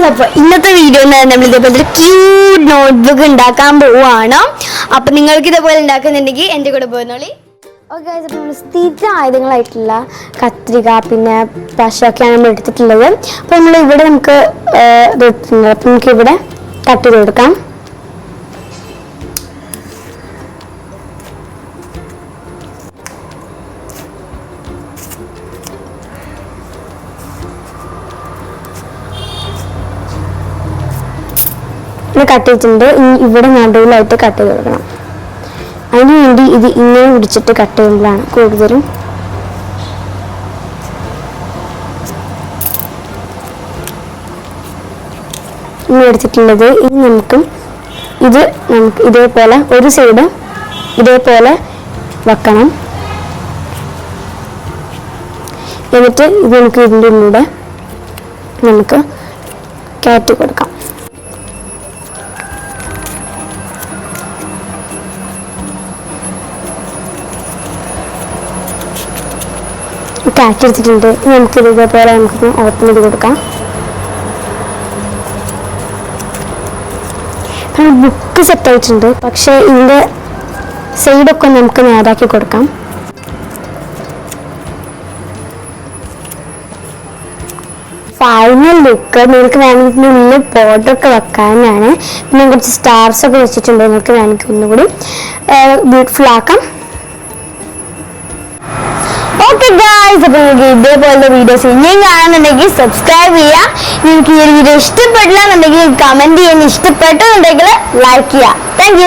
അപ്പോൾ ഇന്നത്തെ വീഡിയോ നമ്മൾ ഇതേപോലെ ക്യൂട്ട് നോട്ട്ബുക്ക് ഉണ്ടാക്കാൻ പോവുകയാണ്. അപ്പം നിങ്ങൾക്ക് ഇതേപോലെ ഉണ്ടാക്കുന്നുണ്ടെങ്കിൽ എൻ്റെ കൂടെ പോകുന്നോളി. ഓക്കെ, അപ്പോൾ നമ്മൾ സ്ഥിര ആയുധങ്ങളായിട്ടുള്ള കത്രിക പിന്നെ പശയൊക്കെയാണ് നമ്മൾ എടുത്തിട്ടുള്ളത്. അപ്പോൾ നമ്മൾ ഇവിടെ നമുക്ക് അപ്പം നമുക്കിവിടെ കട്ട് ചെയ്ത് കൊടുക്കാം. കട്ട് ചെയ്തിട്ടുണ്ട്. ഇവിടെ നടുവിലായിട്ട് കട്ട് ചെയ്ത് കൊടുക്കണം. അതിനുവേണ്ടി ഇത് ഇങ്ങനെ പിടിച്ചിട്ട് കട്ട് ചെയ്യുമ്പോഴാണ് കൂടുതലും ഇങ്ങനെ എടുത്തിട്ടുള്ളത്. ഇനി നമുക്ക് ഇതേപോലെ ഒരു സൈഡ് ഇതേപോലെ വെക്കണം. എന്നിട്ട് ഇത് നമുക്ക് ഇതിൻ്റെ ഉള്ളിലൂടെ നമുക്ക് കയറ്റി കൊടുക്കാം. കാറ്റെടുത്തിട്ടുണ്ട്. നമുക്കിത് ഇതേപോലെ നമുക്ക് ഓപ്പൺ ചെയ്ത് കൊടുക്കാം. ബുക്ക് സെറ്റ് ആയിട്ടുണ്ട്, പക്ഷേ ഇതിൻ്റെ സൈഡൊക്കെ നമുക്ക് നേരാക്കി കൊടുക്കാം. ഫൈനൽ ലുക്ക് നിങ്ങൾക്ക് വേണമെങ്കിൽ ഉള്ളിൽ ബോർഡറൊക്കെ വെക്കാനാണ്. പിന്നെ കുറച്ച് സ്റ്റാർസൊക്കെ വെച്ചിട്ടുണ്ട്. നിങ്ങൾക്ക് വേണമെങ്കിൽ ഒന്നുകൂടി ബ്യൂട്ടിഫുൾ ആക്കാം. ഓക്കെ ഗായ്സ്, അപ്പോൾ നിങ്ങൾക്ക് ഇതേപോലത്തെ വീഡിയോസ് ഇനിയും കാണുന്നുണ്ടെങ്കിൽ സബ്സ്ക്രൈബ് ചെയ്യുക. നിങ്ങൾക്ക് ഈ ഒരു വീഡിയോ ഇഷ്ടപ്പെട്ടില്ല എന്നുണ്ടെങ്കിൽ കമൻറ്റ് ചെയ്യാൻ, ഇഷ്ടപ്പെട്ടെന്നുണ്ടെങ്കിൽ ലൈക്ക് ചെയ്യുക. Thank you.